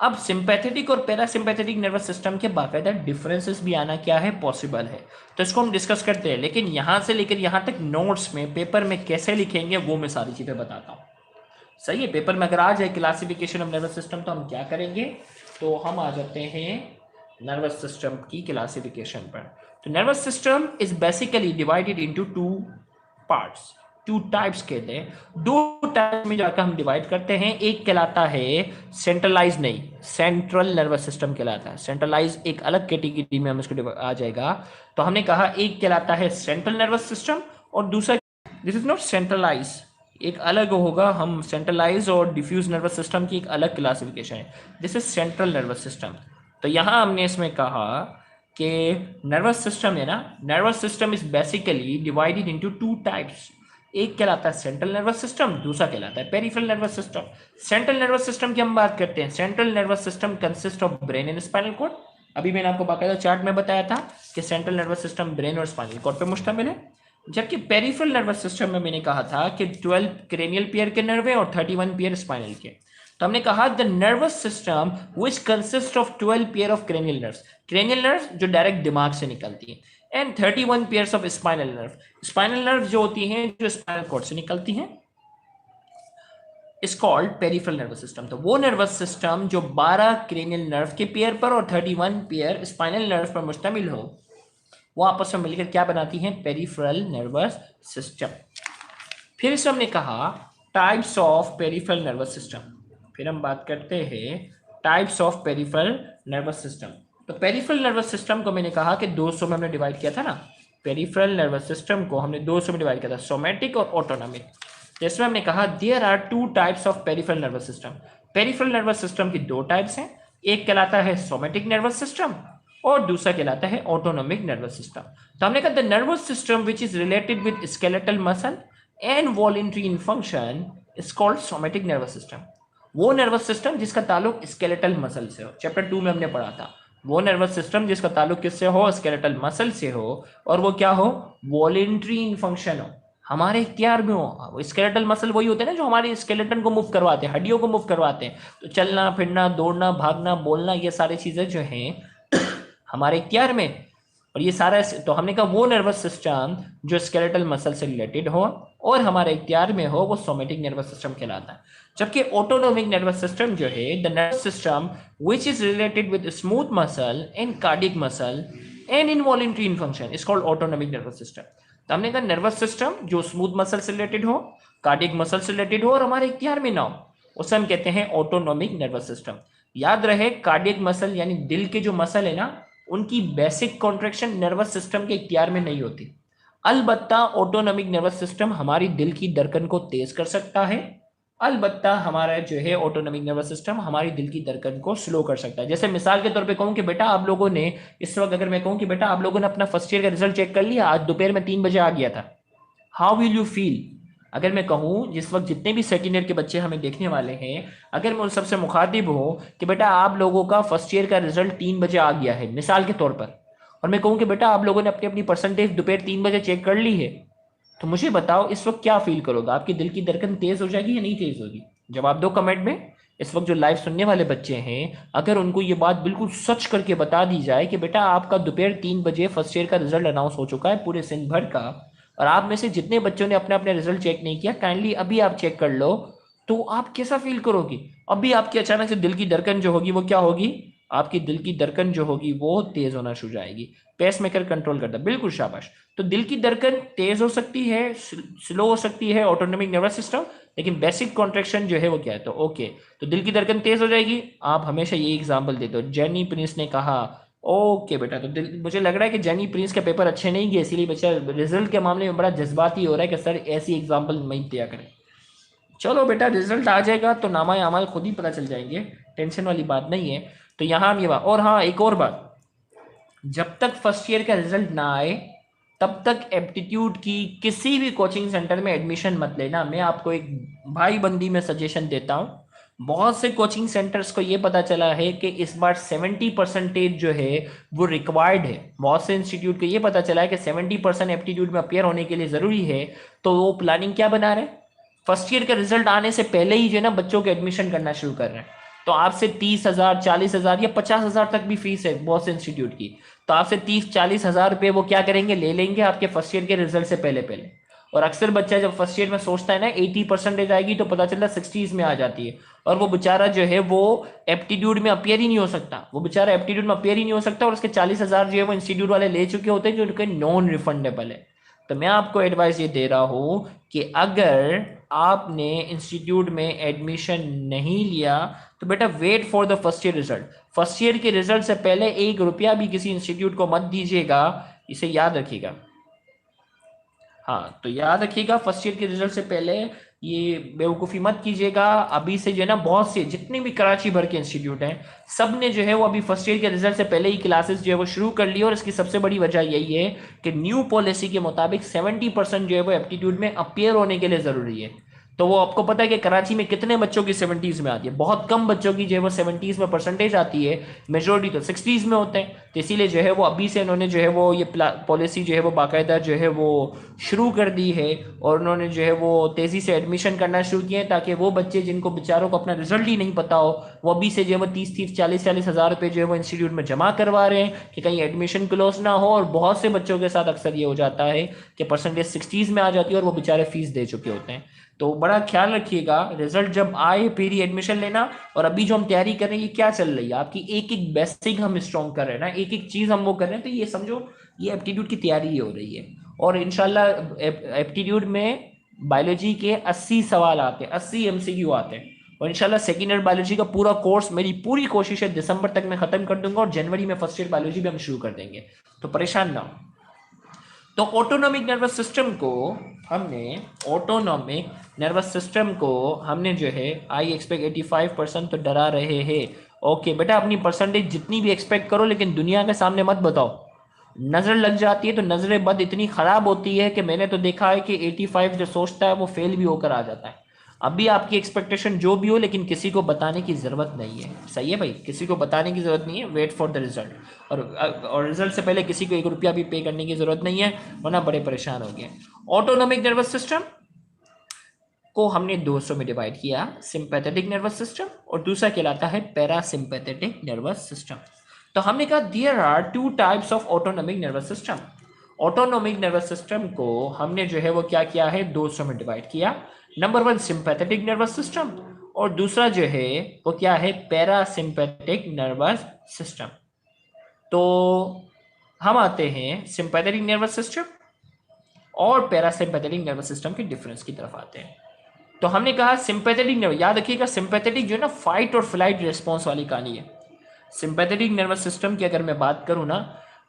अब सिंपैथेटिक और पैरासिम्पैथेटिक नर्वस सिस्टम के बाकायदा डिफरेंसेस भी आना क्या है, पॉसिबल है, तो इसको हम डिस्कस करते हैं। लेकिन यहां से लेकर यहां तक नोट्स में, पेपर में कैसे लिखेंगे वो मैं सारी चीजें बताता हूं। सही है, पेपर में अगर आ जाए क्लासिफिकेशन ऑफ नर्वस सिस्टम तो हम क्या करेंगे, तो हम आ जाते हैं नर्वस सिस्टम की क्लासिफिकेशन पर। तो nervous system is basically divided into two parts, two types कहते हैं। दो टाइप में जाकर हम डिवाइड करते हैं। एक कहलाता है सेंट्रलाइज, नहीं, सेंट्रल नर्वस सिस्टम कहलाता है। सेंट्रलाइज एक अलग कैटेगरी में हम इसको आ जाएगा। तो हमने कहा एक कहलाता है सेंट्रल नर्वस सिस्टम और दूसरा, दिस इज नॉट सेंट्रलाइज, एक अलग होगा। हम सेंट्रलाइज और डिफ्यूज नर्वस सिस्टम की एक अलग क्लासिफिकेशन है, this is central nervous system. तो यहां हमने इसमें कहा कि नर्वस सिस्टम है ना, nervous system is basically divided into two types. एक कहलाता है सेंट्रल नर्वस सिस्टम, दूसरा कहलाता है peripheral nervous system. Central nervous system की हम बात करते हैं। Central nervous system consist of brain and spinal cord. अभी मैंने आपको बाकायदा चार्ट में बताया था कि सेंट्रल नर्वस सिस्टम ब्रेन और स्पाइनल कॉर्ड पर मुश्तमिल है। जबकि पेरिफेरल नर्वस सिस्टम में मैंने कहा था कि 12 क्रेनियल पेयर के नर्व है और 31 पेयर स्पाइनल के। तो हमने कहा the nervous system which consist of 12 pair of cranial nerves, cranial nerves जो डायरेक्ट दिमाग से निकलती हैं, and 31 pairs of spinal nerve, spinal nerve जो होती हैं जो स्पाइनल कॉर्ड से निकलती हैं, is called peripheral nervous system. तो वो नर्वस सिस्टम जो 12 क्रेनियल नर्व के पेयर पर और 31 पेयर स्पाइनल नर्व पर मुश्तमिल हो, वो आपस में मिलकर क्या बनाती हैं, पेरिफेरल नर्वस सिस्टम। फिर इसमें हमने कहा types of peripheral nervous system. फिर हम बात करते हैं types of peripheral nervous system. तो पेरिफेरल नर्वस सिस्टम को मैंने कहा कि 200 में हमने डिवाइड किया था ना, पेरिफेरल नर्वस सिस्टम को हमने 200 में डिवाइड किया था, सोमैटिक और ऑटोनॉमिक। जिसमें हमने कहा there are two types of peripheral nervous system. Peripheral nervous system की दो टाइप्स हैं, एक कहलाता है सोमैटिक नर्वस सिस्टम और दूसरा कहलाता है ऑटोनॉमिक नर्वस सिस्टम। तो हमने कहा the nervous system which is related with skeletal muscle and voluntary in function is called somatic nervous system. वो नर्वस सिस्टम जिसका ताल्लुक स्केलेटल मसल से हो, चैप्टर 2 में हमने पढ़ा था, वो नर्वस सिस्टम जिसका ताल्लुक किससे हो, स्केलेटल मसल से हो, और वो क्या हो, वॉलंटरी इन फंक्शन हो, हमारे इख्तियार में हो। स्केलेटल मसल वही होते हैं ना जो हमारे स्केलेटन को मूव करवाते हैं, हड्डियों को मूव करवाते हैं। तो चलना फिरना, दौड़ना, भागना, बोलना, ये सारी चीजें जो हैं हमारे इख्तियार में, और ये सारा, तो हमने कहा वो नर्वस सिस्टम जो स्केलेटल मसल से रिलेटेड हो और हमारे इख्तियार में हो, वो सोमैटिक नर्वस सिस्टम कहलाता है। जबकि ऑटोनोमिक नर्वस सिस्टम जो है, the nervous system which is related with smooth muscle and cardiac muscle and involuntary in function is called autonomic nervous system. तो हमने कहा नर्वस सिस्टम जो स्मूथ मसल से रिलेटेड हो, कार्डियक मसल से related हो और हमारे इख्तियार में ना हो, उसे हम कहते हैं ऑटोनोमिक नर्वस सिस्टम। याद रहे, कार्डियक मसल यानी दिल के जो मसल है ना, उनकी बेसिक कॉन्ट्रैक्शन नर्वस सिस्टम के इख्तियार में नहीं होती। अलबत्ता ऑटोनोमिक नर्वस सिस्टम हमारी दिल की धड़कन को तेज कर सकता है, अलबत्ता हमारा जो है ऑटोनोमिक नर्वस सिस्टम हमारी दिल की धड़कन को स्लो कर सकता है। जैसे मिसाल के तौर पे कहूं कि बेटा आप लोगों ने इस वक्त, अगर मैं कहूं कि बेटा आप लोगों ने अपना फर्स्ट ईयर का रिजल्ट चेक कर लिया, आज दोपहर में 3 बजे आ गया था, हाउ विल यू फील? अगर मैं कहूं, जिस वक्त जितने भी सेकेंड ईयर के बच्चे हमें देखने वाले हैं, अगर मैं उन सबसे मुखातिब हूं कि बेटा आप लोगों का फर्स्ट ईयर का रिजल्ट 3 बजे आ गया है मिसाल के तौर पर, और मैं कहूं कि बेटा आप लोगों ने अपनी अपनी परसेंटेज दोपहर 3 बजे चेक कर ली है, तो मुझे बताओ इस वक्त क्या फील करोगे? आपकी दिल की धड़कन तेज हो जाएगी या नहीं तेज होगी? जवाब दो कमेंट में। इस वक्त जो लाइव सुनने वाले बच्चे हैं, अगर उनको ये बात बिल्कुल सच करके बता दी जाए कि बेटा आपका दोपहर 3 बजे फर्स्ट ईयर का रिजल्ट अनाउंस हो चुका है पूरे सिंध भर का, और आप में से जितने बच्चों ने अपने अपने रिजल्ट चेक नहीं किया, काइंडली अभी आप चेक कर लो, तो आप कैसा फील करोगे? अभी आपकी अचानक से दिल की धड़कन जो होगी वो क्या होगी? आपकी दिल की धड़कन जो होगी वो तेज होना शुरू जाएगी। पेस मेकर कंट्रोल करता है, बिल्कुल शाबाश। तो दिल की धड़कन तेज हो सकती है, स्लो हो सकती है, ऑटोनोमिक नर्वस सिस्टम, लेकिन बेसिक कॉन्ट्रैक्शन जो है वो क्या है? तो ओके, तो दिल की धड़कन तेज हो जाएगी। आप हमेशा ये एग्जांपल देते हो, जेनी प्रिंस ने कहा ओके बेटा, तो मुझे लग रहा है कि जेनी प्रिंस के पेपर अच्छे नहीं गए, इसीलिए बच्चा रिजल्ट के मामले में बड़ा जज्बाती हो रहा है कि सर ऐसी एग्जाम्पल मत दिया करें। चलो बेटा, रिजल्ट आ जाएगा तो नामा अमाल खुद ही पता चल जाएंगे, टेंशन वाली बात नहीं है। तो यहाँ हम ये बात, और हाँ एक और बात, जब तक फर्स्ट ईयर का रिजल्ट ना आए तब तक एप्टीट्यूड की किसी भी कोचिंग सेंटर में एडमिशन मत लेना। मैं आपको एक भाई बंदी में सजेशन देता हूँ। बहुत से कोचिंग सेंटर्स को ये पता चला है कि इस बार 70% जो है वो रिक्वायर्ड है। बहुत से इंस्टीट्यूट को ये पता चला है कि 70% एप्टीट्यूड में अपियर होने के लिए ज़रूरी है। तो वो प्लानिंग क्या बना रहे हैं, फर्स्ट ईयर का रिजल्ट आने से पहले ही जो है ना बच्चों को एडमिशन करना शुरू कर रहे हैं। तो आपसे 30,000, 40,000 या 50,000 तक भी फीस है बहुत से इंस्टीट्यूट की। तो आपसे 30-40 हज़ार रुपये वो क्या करेंगे, ले लेंगे आपके फर्स्ट ईयर के रिजल्ट से पहले पहले। और अक्सर बच्चा जब फर्स्ट ईयर में सोचता है ना 80% आएगी, तो पता चलता 60s में आ जाती है। और वो बेचारा जो है वो एप्टीट्यूड में अपियर ही नहीं हो सकता, वो बेचारा एप्टीट्यूड में अपियर ही नहीं हो सकता, और उसके 40,000 जो है वो इंस्टीट्यूट वाले ले चुके होते हैं, जो उनके नॉन रिफंडेबल है। तो मैं आपको एडवाइस ये दे रहा हूँ कि अगर आपने इंस्टीट्यूट में एडमिशन नहीं लिया तो बेटा wait for the first year result. First year के रिजल्ट से पहले 1 रुपया भी किसी इंस्टीट्यूट को मत दीजिएगा, इसे याद रखिएगा। हाँ, तो याद रखिएगा फर्स्ट ईयर के रिजल्ट से पहले ये बेवकूफ़ी मत कीजिएगा। अभी से जो है ना बहुत से जितने भी कराची भर के इंस्टीट्यूट हैं, सब ने जो है वो अभी फर्स्ट ईयर के रिजल्ट से पहले ही क्लासेस जो है वो शुरू कर ली। और इसकी सबसे बड़ी वजह यही है कि न्यू पॉलिसी के मुताबिक 70% जो है वो एप्टीट्यूड में अपियर होने के लिए ज़रूरी है। तो वो आपको पता है कि कराची में कितने बच्चों की 70s में आती है, बहुत कम बच्चों की जो है वो 70s में परसेंटेज आती है, मेजोरिटी तो 60s में होते हैं। तो इसीलिए जो है वो अभी से इन्होंने जो है वो ये पॉलिसी जो है वो बाकायदा जो है वो शुरू कर दी है। और उन्होंने जो है वो तेज़ी से एडमिशन करना शुरू किए हैं, ताकि वो बच्चे जिनको बेचारों को अपना रिजल्ट ही नहीं पता हो, वो अभी से जो है वो 30-30, 40-40 हज़ार रुपये जो है वो इंस्टीट्यूट में जमा करवा रहे हैं कि कहीं एडमिशन क्लोज ना हो। और बहुत से बच्चों के साथ अक्सर ये हो जाता है कि परसेंटेज 60s में आ जाती है और वो बेचारे फीस दे चुके होते हैं। तो बड़ा ख्याल रखिएगा, रिजल्ट जब आए फिर ही एडमिशन लेना। और अभी जो हम तैयारी कर रहे हैं ये क्या चल रही है आपकी, एक एक बेसिक हम स्ट्रॉन्ग कर रहे हैं ना, एक एक चीज हम वो कर रहे हैं, तो ये समझो ये एप्टीट्यूड की तैयारी ही हो रही है। और इंशाल्लाह एप्टीट्यूड में बायोलॉजी के 80 सवाल आते हैं, 80 MCQ आते हैं। और इंशाल्लाह सेकेंड ईयर बायोलॉजी का पूरा कोर्स मेरी पूरी कोशिश है दिसंबर तक मैं खत्म कर दूंगा, और जनवरी में फर्स्ट ईयर बायोलॉजी भी हम शुरू कर देंगे, तो परेशान ना हो। तो ऑटोनॉमिक नर्वस सिस्टम को हमने जो है आई एक्सपेक्ट 85% तो डरा रहे हैं। ओके बेटा, अपनी परसेंटेज जितनी भी एक्सपेक्ट करो, लेकिन दुनिया के सामने मत बताओ। नज़र लग जाती है तो नज़र बद इतनी ख़राब होती है कि मैंने तो देखा है कि 85 जो सोचता है वो फेल भी होकर आ जाता है। अभी आपकी एक्सपेक्टेशन जो भी हो, लेकिन किसी को बताने की ज़रूरत नहीं है। सही है भाई, किसी को बताने की ज़रूरत नहीं है। Wait for the result. और रिजल्ट से पहले किसी को 1 रुपया भी पे करने की ज़रूरत नहीं है, वरना बड़े परेशान हो गए। ऑटोनॉमिक नर्वस सिस्टम को हमने 200 में डिवाइड किया, सिंपैथेटिक नर्वस सिस्टम और दूसरा कहलाता है पैरासिम्पैथेटिक नर्वस सिस्टम। तो हमने कहा there are 2 types of autonomic nervous system. Autonomic nervous system को हमने जो है वो क्या किया है, 200 में डिवाइड किया। नंबर 1 सिंपैथेटिक नर्वस सिस्टम, और दूसरा जो है वो क्या है, पैरासिम्पैथेटिक नर्वस सिस्टम। तो हम आते हैं सिंपैथेटिक नर्वस सिस्टम और पैरासिम्पैथेटिक नर्वस सिस्टम के डिफरेंस की तरफ आते हैं। तो हमने कहा सिंपैथेटिक नर्वस, याद रखिएगा सिंपैथेटिक जो है ना फाइट और फ्लाइट रिस्पॉन्स वाली कहानी है। सिंपैथेटिक नर्वस सिस्टम की अगर मैं बात करूं ना,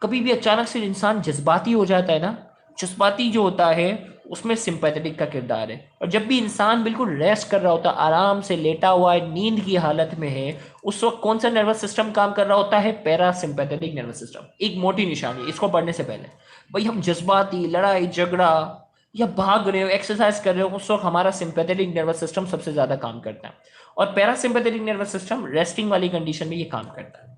कभी भी अचानक से इंसान जज्बाती हो जाता है ना, जज्बाती जो होता है उसमें सिंपैथेटिक का किरदार है। और जब भी इंसान बिल्कुल रेस्ट कर रहा होता है, आराम से लेटा हुआ है, नींद की हालत में है, उस वक्त कौन सा नर्वस सिस्टम काम कर रहा होता है, पैरासिम्पैथेटिक नर्वस सिस्टम। एक मोटी निशानी इसको पढ़ने से पहले, भाई हम जज्बाती, लड़ाई झगड़ा या भाग रहे हो, एक्सरसाइज कर रहे हो, उस वक्त हमारा सिंपैथेटिक नर्वस सिस्टम सबसे ज्यादा काम करता है। और पैरासिम्पैथेटिक नर्वस सिस्टम रेस्टिंग वाली कंडीशन में ये काम करता है।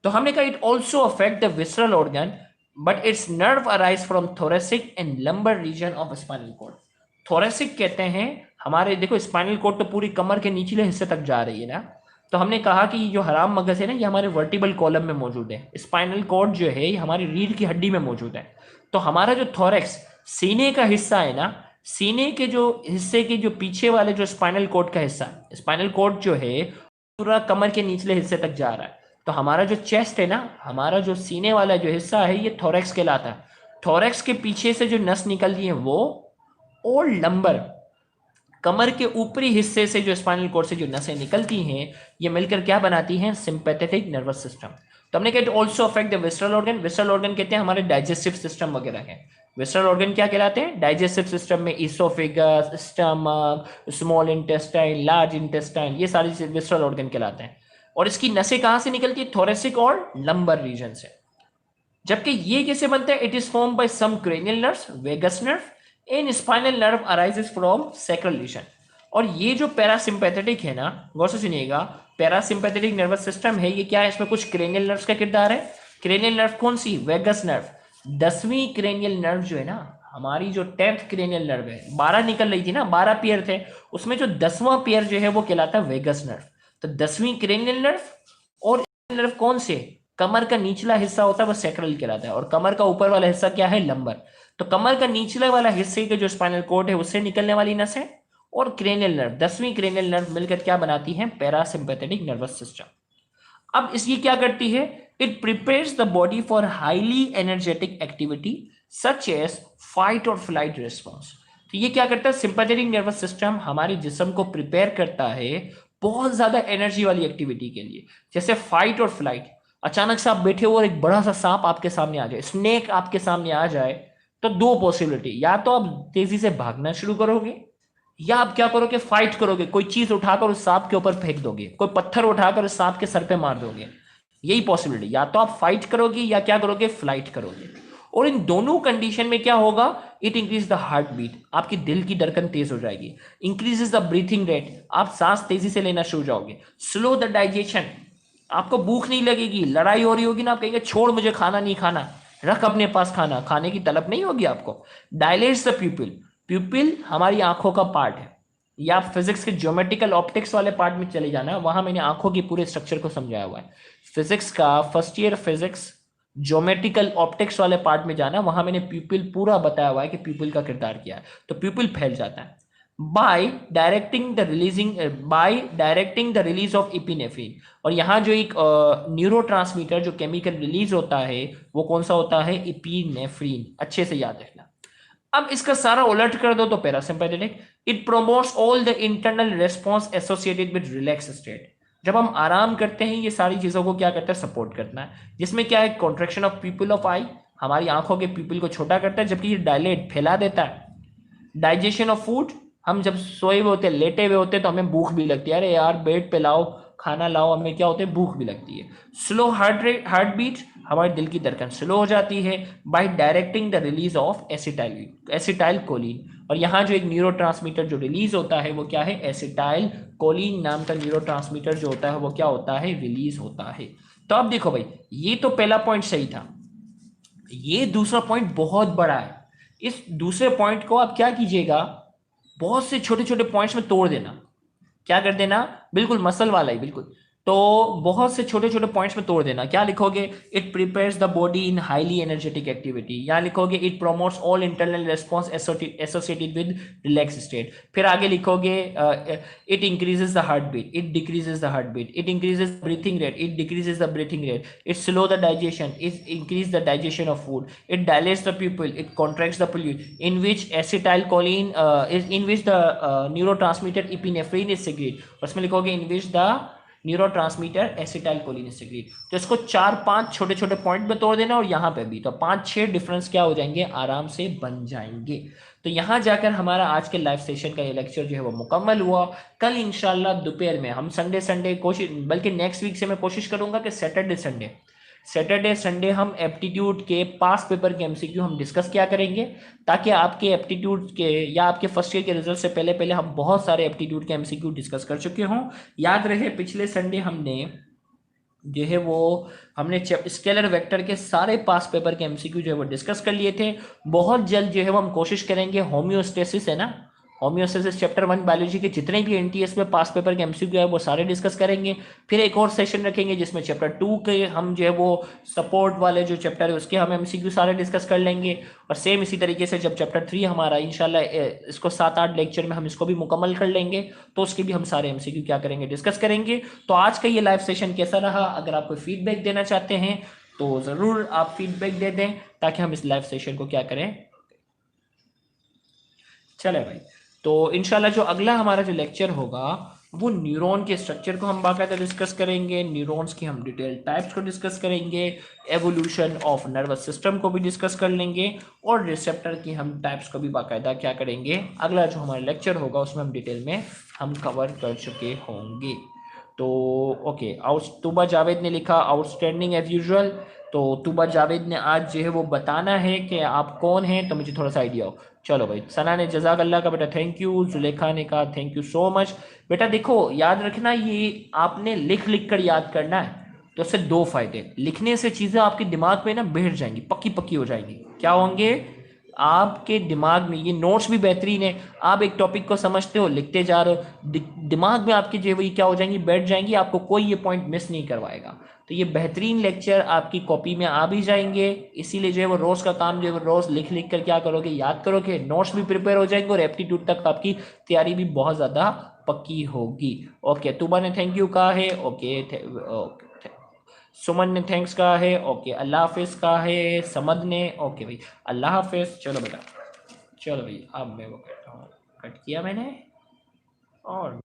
तो हमने कहा it also affect the visceral organ, but its nerve arise from thoracic and lumbar region of spinal cord. Thoracic कहते हैं हमारे, देखो स्पाइनल कॉर्ड तो पूरी कमर के निचले हिस्से तक जा रही है ना। तो हमने कहा कि जो हराम मगज है ना, ये हमारे वर्टिबल कॉलम में मौजूद है। स्पाइनल कॉर्ड जो है ये हमारी रीढ़ की हड्डी में मौजूद है। तो हमारा जो थोरेक्स सीने का हिस्सा है ना, सीने के जो हिस्से के जो पीछे वाले जो स्पाइनल कॉर्ड का हिस्सा है, स्पाइनल कॉर्ड जो है पूरा कमर के निचले हिस्से तक जा रहा है। तो हमारा जो चेस्ट है ना, हमारा जो सीने वाला जो हिस्सा है ये थोरेक्स कहलाता है। थोरेक्स के पीछे से जो नस निकलती है वो, और लंबर कमर के ऊपरी हिस्से से जो स्पाइनल कॉर्ड से जो नसें निकलती हैं, ये मिलकर क्या बनाती हैं, सिंपैथेटिक नर्वस सिस्टम। तो हमने कहा also affect the visceral organ. Visceral organ कहते हैं हमारे डाइजेस्टिव सिस्टम वगैरह है। विसरल ऑर्गन क्या कहलाते हैं, डाइजेस्टिव सिस्टम में oesophagus, stomach, small intestine, large intestine, ये सारी विसरल ऑर्गन कहलाते हैं। और इसकी नसें कहां से निकलती है, थोरेसिक और लंबर रीजन से। जबकि ये कैसे बनता है? It is form by some cranial nerves, vagus nerve and spinal nerve arises from sacral region. और ये जो पैरासिम्पैथेटिक है ना, गौर से सुनिएगा, पैरासिम्पैथेटिक नर्वस सिस्टम है, ये क्या है? इसमें कुछ क्रेनियल नर्व्स का किरदार है। क्रेनियल नर्व कौन सी? Vagus nerve. 10वीं क्रेनियल नर्व जो है ना, हमारी जो 10th क्रेनियल नर्व है, 12 निकल रही थी ना, 12 पेयर थे, उसमें जो 10वां पेयर जो है वो कहलाता है वेगस नर्व। तो 10वीं क्रेनियल नर्व, और नर्व कौन से? कमर का निचला हिस्सा होता है वो सैक्रल कहलाता है, और कमर का ऊपर वाला हिस्सा क्या है? लंबर। तो कमर का निचला वाला हिस्से के जो स्पाइनल कोड है उससे निकलने वाली नस है, और क्रेनियल नर्व, 10वीं क्रेनियल नर्व मिलकर क्या बनाती है? Parasympathetic nervous system. अब इसकी क्या करती है? It prepares the body for highly energetic activity such as fight और फ्लाइट रिस्पॉन्स। तो ये क्या करता है? सिंपैथेटिक नर्वस सिस्टम हमारे जिस्म को प्रिपेयर करता है बहुत ज्यादा एनर्जी वाली एक्टिविटी के लिए, जैसे फाइट और फ्लाइट। अचानक से आप बैठे हो और एक बड़ा सा सांप आपके सामने आ जाए, स्नेक आपके सामने आ जाए, तो दो पॉसिबिलिटी, या तो आप तेजी से भागना शुरू करोगे, या आप क्या करोगे? फाइट करोगे, कोई चीज उठाकर उस सांप के ऊपर फेंक दोगे, कोई पत्थर उठाकर उस सांप के सर पे मार दोगे। यही पॉसिबिलिटी, या तो आप फाइट करोगे या क्या करोगे? फ्लाइट करोगे। और इन दोनों कंडीशन में क्या होगा? It increase the heart beat, आपकी दिल की धड़कन तेज हो जाएगी। इंक्रीजेस द ब्रीथिंग रेट, आप सांस तेजी से लेना शुरू जाओगे। स्लो द डाइजेशन, आपको भूख नहीं लगेगी, लड़ाई हो रही होगी ना, आप कहेंगे छोड़ मुझे खाना नहीं खाना, रख अपने पास खाना, खाने की तलब नहीं होगी आपको। डायलेट्स द प्यूपिल, प्यूपिल हमारी आंखों का पार्ट है, या आप फिजिक्स के ज्योमेट्रिकल ऑप्टिक्स वाले पार्ट में चले जाना, वहां मैंने आंखों की पूरे स्ट्रक्चर को समझाया हुआ है। फिजिक्स का first year physics geometrical optics वाले पार्ट में जाना, वहां मैंने प्यूपिल पूरा बताया हुआ है कि प्यूपिल का किरदार क्या है। तो प्यूपिल फैल जाता है by directing the release of epinephrine. और यहाँ जो एक न्यूरोट्रांसमीटर जो केमिकल रिलीज होता है वो कौन सा होता है? इपिनेफ्रिन। अच्छे से याद रखना। अब इसका सारा उलट कर दो तो parasympathetic. It promotes all the internal response associated with relax state. जब हम आराम करते हैं ये सारी चीजों को क्या करता है? सपोर्ट करना है। जिसमें क्या है? कॉन्ट्रेक्शन ऑफ पीपल ऑफ आई, हमारी आंखों के पीपल को छोटा करता है, जबकि ये डायलेट फैला देता है। डाइजेशन ऑफ फूड, हम जब सोए हुए होते हैं, लेटे हुए होते हैं, तो हमें भूख भी लगती है, अरे यार बेड पे लाओ खाना लाओ, हमें क्या होता है? भूख भी लगती है। Slow heart rate, heart beat, हमारे दिल की धड़कन स्लो हो जाती है by directing the release of acetylcholine. और यहाँ जो एक न्यूरोट्रांसमीटर जो रिलीज होता है वो क्या है? एसिटाइल कोलिन नाम का न्यूरोट्रांसमीटर जो होता है वो क्या होता है? रिलीज होता है। तो अब देखो भाई, ये तो पहला पॉइंट सही था, ये दूसरा पॉइंट बहुत बड़ा है। इस दूसरे पॉइंट को आप क्या कीजिएगा? बहुत से छोटे छोटे पॉइंट्स में तोड़ देना। क्या कर देना? बिल्कुल मसल वाला ही, बिल्कुल। तो बहुत से छोटे छोटे पॉइंट्स में तोड़ देना। क्या लिखोगे? It prepares the body in highly energetic activity. यहाँ लिखोगे it promotes all internal response associated with relax state. फिर आगे लिखोगे it increases the heart beat, it decreases the heart beat, it increases breathing rate, it decreases the breathing rate, it slow the digestion, it increase the digestion of food, it dilates the pupil, it contracts the pupil, in which acetylcholine is in which the neurotransmitter epinephrine is secreted। और इसमें लिखोगे in which the neurotransmitter acetylcholine is secreted. तो इसको 4-5 छोटे छोटे point में तोड़ देना, और यहाँ पे भी तो 5-6 डिफरेंस क्या हो जाएंगे? आराम से बन जाएंगे। तो यहाँ जाकर हमारा आज के लाइव सेशन का ये लेक्चर जो है वो मुकम्मल हुआ। कल इंशाल्लाह दोपहर में हम संडे कोशिश, बल्कि नेक्स्ट वीक से मैं कोशिश करूंगा कि सैटरडे संडे हम एप्टीट्यूड के पास पेपर के एमसीक्यू हम डिस्कस किया करेंगे, ताकि आपके एप्टीट्यूड के या आपके फर्स्ट ईयर के रिजल्ट से पहले पहले हम बहुत सारे एप्टीट्यूड के एमसीक्यू डिस्कस कर चुके हों। याद रहे पिछले संडे हमने जो है वो हमने स्केलर वेक्टर के सारे पास पेपर के एमसीक्यू जो है वो डिस्कस कर लिए थे। बहुत जल्द जो है वो हम कोशिश करेंगे होम्योस्टेसिस है ना, होम्योस्टेसिस चैप्टर 1 बायोलॉजी के जितने भी एनटीएस में पास पेपर के एमसीक्यू है वो सारे डिस्कस करेंगे। फिर एक और सेशन रखेंगे जिसमें चैप्टर 2 के हम जो है वो सपोर्ट वाले जो चैप्टर है उसके हम एमसीक्यू सारे डिस्कस कर लेंगे। और सेम इसी तरीके से जब चैप्टर 3 हमारा इंशाल्लाह इसको 7-8 लेक्चर में हम इसको भी मुकम्मल कर लेंगे, तो उसके भी हम सारे एमसीक्यू क्या करेंगे? डिस्कस करेंगे। तो आज का ये लाइव सेशन कैसा रहा? अगर आप कोई फीडबैक देना चाहते हैं तो ज़रूर आप फीडबैक दे दें, ताकि हम इस लाइव सेशन को क्या करें। चले भाई, तो इंशाल्लाह जो अगला हमारा जो लेक्चर होगा वो न्यूरॉन के स्ट्रक्चर को हम बाकायदा डिस्कस करेंगे, न्यूरॉन्स की हम डिटेल टाइप्स को डिस्कस करेंगे, एवोल्यूशन ऑफ नर्वस सिस्टम को भी डिस्कस कर लेंगे, और रिसेप्टर की हम टाइप्स को भी बाकायदा क्या करेंगे, अगला जो हमारा लेक्चर होगा उसमें हम डिटेल में हम कवर कर चुके होंगे। तो ओके, तुबा जावेद ने लिखा आउटस्टैंडिंग एज यूजुअल। तो तुबा जावेद ने आज जो है वो बताना है कि आप कौन हैं, तो मुझे थोड़ा सा आइडिया हो। चलो भाई, सना ने जजाक अल्लाह का बेटा थैंक यू, जुलेखा ने कहा थैंक यू सो मच। बेटा देखो याद रखना, ये आपने लिख लिख कर याद करना है। तो इससे दो फायदे, लिखने से चीज़ें आपके दिमाग में ना बैठ जाएंगी, पक्की पक्की हो जाएंगी। क्या होंगे? आपके दिमाग में, ये नोट्स भी बेहतरीन है, आप एक टॉपिक को समझते हो, लिखते जा रहे हो, दिमाग में आपकी जो है वो क्या हो जाएंगी, बैठ जाएंगी, आपको कोई ये पॉइंट मिस नहीं करवाएगा। तो ये बेहतरीन लेक्चर आपकी कॉपी में आ भी जाएंगे। इसीलिए जो है वो रोज़ का काम जो है वो रोज़ लिख लिख कर क्या करोगे, याद करोगे, नोट्स भी प्रिपेयर हो जाएंगे और एप्टीट्यूड तक आपकी तैयारी भी बहुत ज़्यादा पक्की होगी। ओके, तुबा ने थैंक यू कहा है। ओके ओके, सुमन ने थैंक्स कहा है। ओके, अल्लाह हाफिज़ कहा है समद ने। ओके भाई, अल्लाह हाफिज़। चलो बेटा, चलो भाई अब मैं वो करता हूँ, कट किया मैंने और